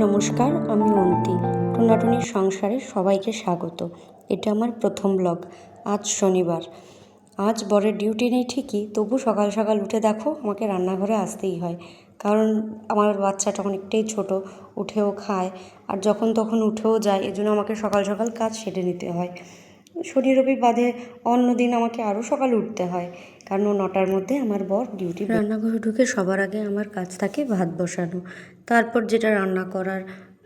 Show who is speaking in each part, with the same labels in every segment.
Speaker 1: নমস্কার, আমি অন্তি। টুনাটুনির সংসারে সবাইকে স্বাগত। এটা আমার প্রথম ব্লগ। আজ শনিবার। আজ বরের ডিউটি নেই ঠিকই, তবু সকাল সকাল উঠে দেখো আমাকে রান্নাঘরে আসতেই হয়। কারণ আমার বাচ্চাটা অনেকটাই ছোট, উঠেও খায়, আর যখন তখন উঠেও যায়, এজন্য আমাকে সকাল সকাল কাজ সেরে নিতে হয়। শনি রবি বাদে অন্য দিন আমাকে আরও সকালে উঠতে হয়, কারণ 9টার মধ্যে আমার বর ডিউটি। রান্নাঘরে ঢুকে সবার আগে আমার কাজ থাকে ভাত বসানো। তারপর যেটা রান্না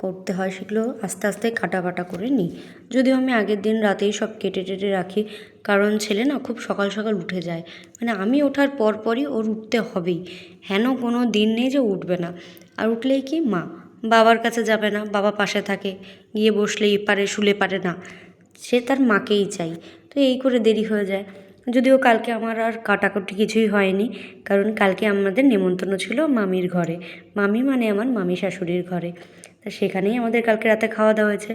Speaker 1: করতে হয় সেগুলো আস্তে আস্তে কাটা করে নিই। যদিও আমি আগের দিন রাতেই সব কেটে টেটে রাখি, কারণ ছেলে না খুব সকাল সকাল উঠে যায়। মানে আমি ওঠার পরই ওর উঠতে হবেই, হেন কোনো দিন নেই যে উঠবে না। আর উঠলেই কি বাবার কাছে যাবে না, বাবা পাশে থাকে, গিয়ে বসলেই পারে, শুলে পারে না, সে তার মাকেই চাই। তো এই করে দেরি হয়ে যায়। যদিও কালকে আমার আর কাটাকুটি কিছুই হয়নি, কারণ কালকে আমাদের নেমন্তন্ন ছিল মামির ঘরে। মামি মানে আমার মামি শাশুড়ির ঘরে। তা সেখানেই আমাদের কালকে রাতে খাওয়া দাওয়া হয়েছে।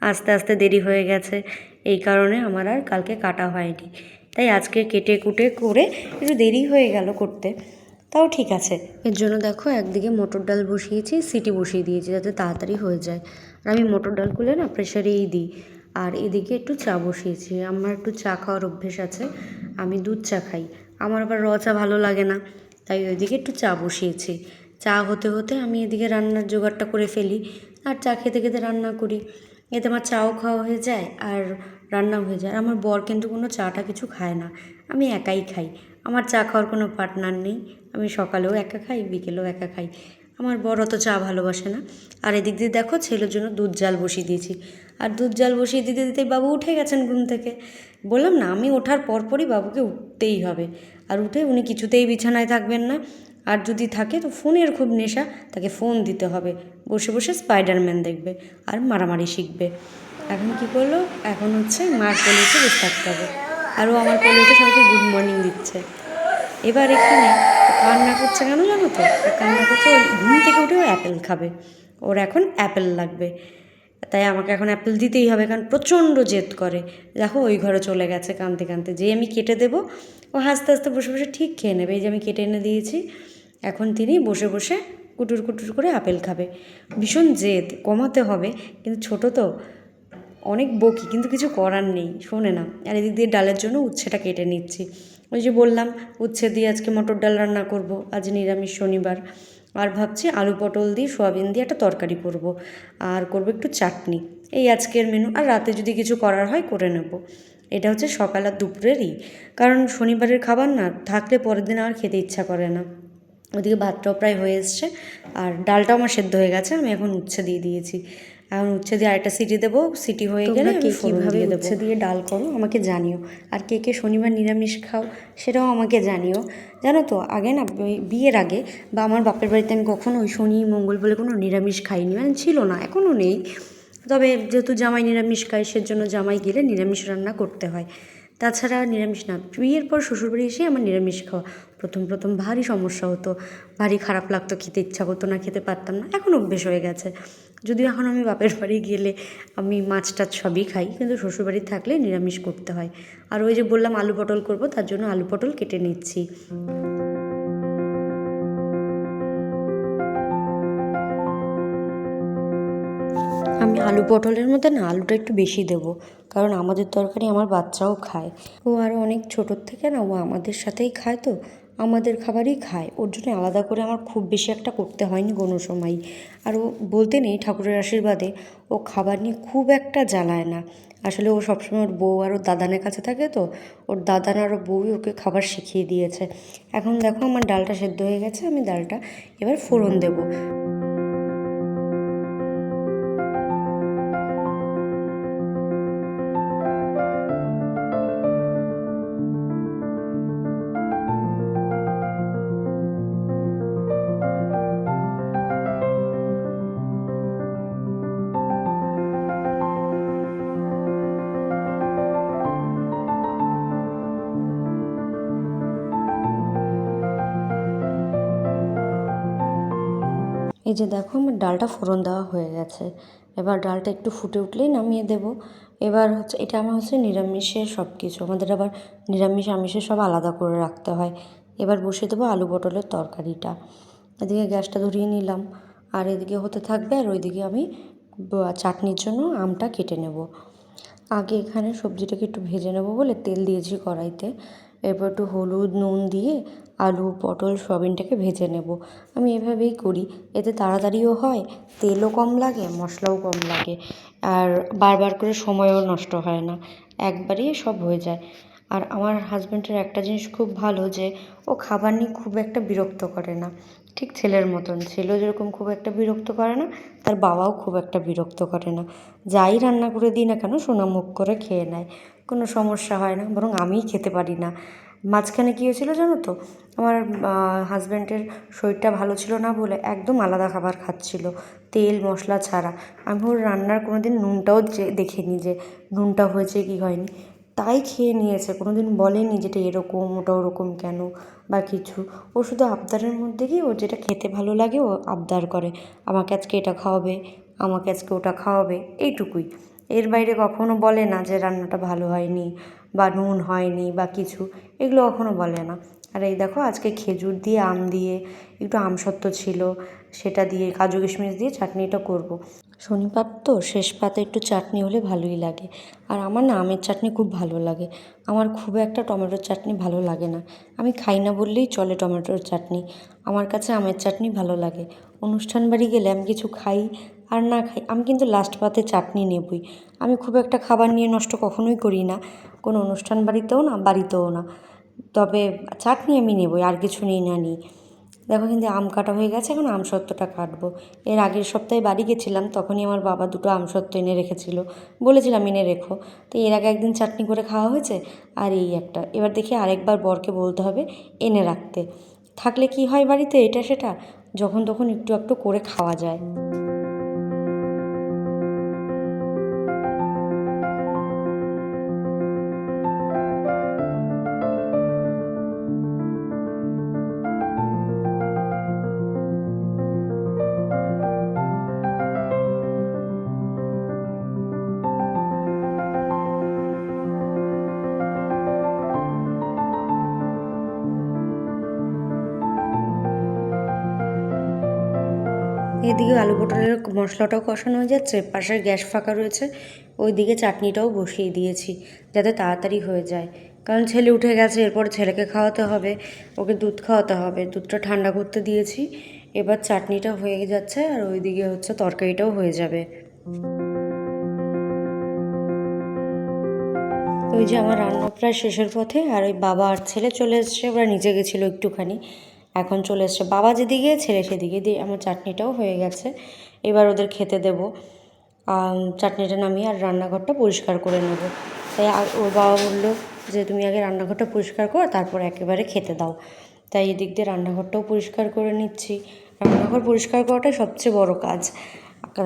Speaker 1: আস্তে আস্তে দেরি হয়ে গেছে, এই কারণে আমার আর কালকে কাটা হয়নি। তাই আজকে কেটে কুটে করে একটু দেরি হয়ে গেল করতে, তাও ঠিক আছে। এর জন্য দেখো একদিকে মটর ডাল বসিয়েছি, সিটি বসিয়ে দিয়েছি যাতে তাড়াতাড়ি হয়ে যায়। আর আমি মটর ডাল খুলে না প্রেশারেই দিই। আর এদিকে একটু চা বসিয়েছি। আমার একটু চা খাওয়ার অভ্যেস আছে, আমি দুধ চা খাই। আমার আবার চা ভালো লাগে না, তাই ওইদিকে একটু চা বসিয়েছি। চা হতে হতে আমি এদিকে রান্নার জোগাড়টা করে ফেলি, আর চা খেতে খেতে রান্না করি। এতে আমার চাও খাওয়া হয়ে যায় আর রান্নাও হয়ে যায়। আর আমার বর কিন্তু কোনো চাটা কিছু খায় না, আমি একাই খাই। আমার চা খাওয়ার কোনো পার্টনার নেই, আমি সকালেও একা খাই, বিকেলেও একা খাই। আমার বর অত চা ভালোবাসে না। আর এদিক দিয়ে দেখো ছেলের জন্য দুধ জাল বসিয়ে দিয়েছি। আর দুধ জাল বসিয়ে দিতে দিতেই বাবু উঠে গেছেন ঘুম থেকে। বললাম না, আমি ওঠার পরই বাবুকে উঠতেই হবে। আর উঠে উনি কিছুতেই বিছানায় থাকবেন না, আর যদি থাকে তো ফোনের খুব নেশা, তাকে ফোন দিতে হবে। বসে বসে স্পাইডারম্যান দেখবে আর মারামারি শিখবে। এখন কি করলো, এখন হচ্ছে মার কোলে উঠে বসে থাকতে হবে। আর ও আমার কোলে উঠে সবাইকে গুড মর্নিং দিচ্ছে। এবার এখানে কান্না করছে কেন জানো তো? কান্না করছে, ওই ঘুম থেকে উঠে ও অ্যাপেল খাবে, ওর এখন অ্যাপেল লাগবে। তাই আমাকে এখন অ্যাপেল দিতেই হবে, কারণ প্রচণ্ড জেদ করে। দেখো ওই ঘরে চলে গেছে কাঁদতে কাঁদতে, যে আমি কেটে দেবো ও হাসতে হাসতে বসে বসে ঠিক খেয়ে নেবে। এই যে আমি কেটে এনে দিয়েছি, এখন তিনি বসে বসে কুটুর কুটুর করে আপেল খাবে। ভীষণ জেদ, কমাতে হবে, কিন্তু ছোট তো, অনেক বকি, কিন্তু কিছু করার নেই, শোনে না। আর এদিক দিয়ে ডালের জন্য উচ্ছেটা কেটে নিচ্ছি। ওই যে বললাম উচ্ছে দিয়ে আজকে মটর ডাল রান্না করব, আজ নিরামিষ শনিবার। আর ভাবছি আলু পটল দিয়ে সোয়াবিন দিয়ে একটা তরকারি করব, আর করব একটু চাটনি। এই আজকের মেনু, আর রাতে যদি কিছু করার হয় করে নেব। এটা হচ্ছে সকাল আর দুপুরেরই, কারণ শনিবারের খাবার না থাকলে পরের দিন আর খেতে ইচ্ছা করে না। ওদিকে ভাতটাও প্রায় হয়ে এসছে, আর ডালটাও আমার সেদ্ধ হয়ে গেছে। আমি এখন উচ্ছে দিয়ে দিয়েছি, এখন উচ্ছে দিয়ে আরেকটা সিটি দেবো। সিটি হয়ে গেলে আমি ফোড়ন দিয়ে দেবো। উচ্ছে দিয়ে ডাল করো আমাকে জানিও, আর কে কে শনিবার নিরামিষ খাও সেটাও আমাকে জানিও। জানো তো, আগে না বিয়ের আগে বা আমার বাপের বাড়িতে আমি কখনো ওই শনি মঙ্গল বলে কোনো নিরামিষ খাইনি, মানে ছিল না, এখনও নেই। তবে যেহেতু জামাই নিরামিষ খায়, সেজন্য জামাই গেলে নিরামিষ রান্না করতে হয়। তাছাড়া নিরামিষ না। বিয়ের পর শ্বশুরবাড়ি এসে আমার নিরামিষ খাওয়া প্রথম ভারী সমস্যা হতো, ভারী খারাপ লাগতো, খেতে ইচ্ছা করতো না, খেতে পারতাম না। এখন অভ্যেস হয়ে গেছে। যদিও এখন আমি বাপের বাড়ি গেলে আমি মাছ টাছ সবই খাই, কিন্তু শ্বশুরবাড়ি থাকলে নিরামিষ করতে হয়। আর ওই যে বললাম আলু পটল করবো, তার জন্য আলু পটল কেটে নিচ্ছি। আমি আলু পটলের মধ্যে না আলুটা একটু বেশি দেবো, কারণ আমাদের তরকারি আমার বাচ্চাও খায়। ও আরও অনেক ছোটোর থেকে না ও আমাদের সাথেই খায়, তো আমাদের খাবারই খায়। ওর জন্য আলাদা করে আমার খুব বেশি একটা করতে হয়নি কোনো সময়ই। আর ও বলতে নেই, ঠাকুরের আশীর্বাদে ও খাবার নিয়ে খুব একটা জ্বালায় না। আসলে ও সবসময় ওর বউ আর ওর দাদানের কাছে থাকে, তো ওর দাদান আর ওর বউই ওকে খাবার শিখিয়ে দিয়েছে। এখন দেখো আমার ডালটা সেদ্ধ হয়ে গেছে, আমি ডালটা এবার ফোড়ন দেবো। এই যে দেখো আমার ডালটা ফোড়ন দেওয়া হয়ে গেছে। এবার ডালটা একটু ফুটে উঠলেই নামিয়ে দেব। এবার হচ্ছে এটা আমার হচ্ছে নিরামিষের সব কিছু, আমাদের আবার নিরামিষ আমিষের সব আলাদা করে রাখতে হয়। এবার বসিয়ে দেবো আলু পটলের তরকারিটা। এদিকে গ্যাসটা ধরিয়ে নিলাম, আর এদিকে হতে থাকবে, আর ওইদিকে আমি চাটনির জন্য আমটা কেটে নেব। আগে এখানে সবজিটাকে একটু ভেজে নেব বলে তেল দিয়েছি কড়াইতে। এরপর একটু হলুদ নুন দিয়ে আলু পটল সয়াবিনটাকে ভেজে নেব। আমি এভাবেই করি, এতে তাড়াতাড়িও হয়, তেলও কম লাগে, মশলাও কম লাগে, আর বারবার করে সময়ও নষ্ট হয় না, একবারেই সব হয়ে যায়। আর আমার হাজব্যান্ডের একটা জিনিস খুব ভালো, যে ও খাবার নিয়ে খুব একটা বিরক্ত করে না, ঠিক ছেলের মতন। ছেলেও যেরকম খুব একটা বিরক্ত করে না, তার বাবাও খুব একটা বিরক্ত করে না। যাই রান্না করে দিই না কেন সোনামুখ করে খেয়ে নেয়, কোনো সমস্যা হয় না, বরং আমিই খেতে পারি না। মাঝখানে কী হয়েছিল জানো তো, আমার হাজব্যান্ডের শরীরটা ভালো ছিল না বলে একদম আলাদা খাবার খাচ্ছিল, তেল মশলা ছাড়া। আমি ওর রান্নার কোনো দিন নুনটাও দেখিনি, যে নুনটা হয়েছে কি হয়নি, তাই খেয়ে নিয়েছে। কোনো দিন বলেনি যেটা এরকম ওটা ওরকম কেন বা কিছু। ও শুধু আবদারের মধ্যে গিয়ে ওর যেটা খেতে ভালো লাগে ও আবদার করে, আমাকে আজকে এটা খাওয়াবে, আমাকে আজকে ওটা খাওয়াবে, এইটুকুই। এর বাইরে কখনো বলে না যে রান্নাটা ভালো হয়নি বা নুন হয়নি বা কিছু, এগুলো কখনো বলে না। আর এই দেখো আজকে খেজুর দিয়ে আম দিয়ে একটু আমসত্ত্ব ছিল, সেটা দিয়ে কাজু কিশমিশ দিয়ে চাটনিটা করব। শনিবার তো শেষ পাতে একটু চাটনি হলে ভালোই লাগে। আর আমার না আমের চাটনি খুব ভালো লাগে। আমার খুব একটা টমেটোর চাটনি ভালো লাগে না, আমি খাই না বললেই চলে টমেটোর চাটনি। আমার কাছে আমের চাটনি ভালো লাগে। অনুষ্ঠান বাড়ি গেলে আমি কিছু খাই আর না খাই, আমি কিন্তু লাস্ট পাতে চাটনি নেবই। আমি খুব একটা খাবার নিয়ে নষ্ট কখনোই করি না, কোনো অনুষ্ঠান বাড়িতেও না, বাড়িতেও না। তবে চাটনি আমি নেবই, আর কিছু নিই না নিই। দেখো কিন্তু আম কাটা হয়ে গেছে, এখন আমসত্ত্বটা কাটবো। এর আগের সপ্তাহে বাড়ি গেছিলাম, তখনই আমার বাবা দুটো আমসত্ত্ব এনে রেখেছিল, বলেছিলাম এনে রেখো। তো এর আগে একদিন চাটনি করে খাওয়া হয়েছে, আর এই একটা, এবার দেখি আরেকবার বরকে বলতে হবে এনে রাখতে। থাকলে কি হয় বাড়িতে এটা সেটা, যখন তখন একটু একটু করে খাওয়া যায়। এদিকে আলু পটলের মশলাটাও কষানো হয়ে যাচ্ছে, পাশের গ্যাস ফাঁকা রয়েছে, ওইদিকে চাটনিটাও বসিয়ে দিয়েছি যাতে তাড়াতাড়ি হয়ে যায়। কারণ ছেলে উঠে গেছে, এরপর ছেলেকে খাওয়াতে হবে, ওকে দুধ খাওয়াতে হবে, দুধটা ঠান্ডা করতে দিয়েছি। এবার চাটনিটা হয়ে যাচ্ছে, আর ওইদিকে হচ্ছে তরকারিটাও হয়ে যাবে। ওই যে আমার রান্না প্রায় শেষের পথে, আর ওই বাবা আর ছেলে চলে এসছে, ওরা নিচে গেছিলো একটুখানি, এখন চলে এসছে। বাবা যেদিকে ছেলে সেদিকে দিয়ে, আমার চাটনিটাও হয়ে গেছে, এবার ওদের খেতে দেবো। চাটনিটা নামিয়ে আর রান্নাঘরটা পরিষ্কার করে নেব। তাই ওর বাবা বললো যে তুমি আগে রান্নাঘরটা পরিষ্কার করো, তারপর একেবারে খেতে দাও। তাই এদিক দিয়ে রান্নাঘরটাও পরিষ্কার করে নিচ্ছি। রান্নাঘর পরিষ্কার করাটাই সবচেয়ে বড় কাজ।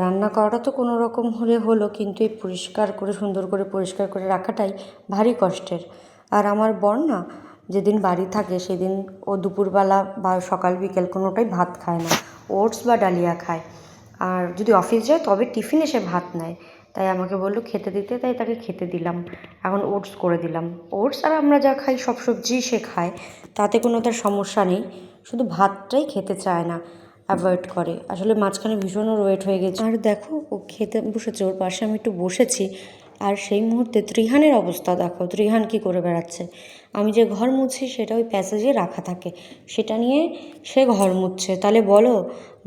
Speaker 1: রান্না করাটা তো কোনো রকম হলে হলো, কিন্তু এই পরিষ্কার করে সুন্দর করে পরিষ্কার করে রাখাটাই ভারী কষ্টের। আর আমার বর না, যেদিন বাড়ি থাকে সেদিন ও দুপুরবেলা বা সকাল বিকেল কোনোটাই ভাত খায় না, ওটস বা ডালিয়া খায়। আর যদি অফিস যায় তবে টিফিনে সে ভাত নেয়। তাই আমাকে বললো খেতে দিতে, তাই তাকে খেতে দিলাম। এখন ওটস করে দিলাম, ওটস আর আমরা যা খাই সব সবজি সে খায়, তাতে কোনো তার সমস্যা নেই, শুধু ভাতটাই খেতে চায় না, অ্যাভয়েড করে। আসলে মাঝখানে ভীষণ ওর ওয়েট হয়ে গেছে। আর দেখো ও খেতে বসেছে, ওর পাশে আমি একটু বসেছি, আর সেই মুহূর্তে ত্রিহানের অবস্থা দেখো, ত্রিহান কী করে বেড়াচ্ছে। আমি যে ঘর মুছি সেটা ওই প্যাসেজে রাখা থাকে, সেটা নিয়ে সে ঘর মুছছে। তাহলে বলো,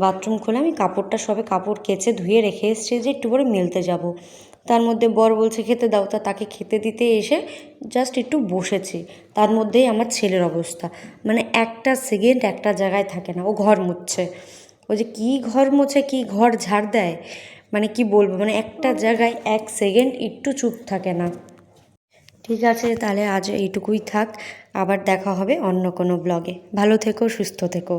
Speaker 1: বাথরুম খুলে আমি কাপড়টা সবে কাপড় কেচে ধুয়ে রেখে এসেছি যে একটু পরে মেলতে যাব, তার মধ্যে বর বলছে খেতে দাও, তাকে খেতে দিতে এসে জাস্ট একটু বসেছি, তার মধ্যেই আমার ছেলের অবস্থা। মানে একটা সেকেন্ড একটা জায়গায় থাকে না, ও ঘর মুছছে। ও যে কী ঘর মোছে, কী ঘর ঝাড় দেয়, মানে কি বলবো, মানে একটা জায়গায় এক সেকেন্ড একটু চুপ থাকে না। ঠিক আছে, তাহলে আজ এইটুকুই থাক, আবার দেখা হবে অন্য কোনো ব্লগে। ভালো থেকো, সুস্থ থেকো।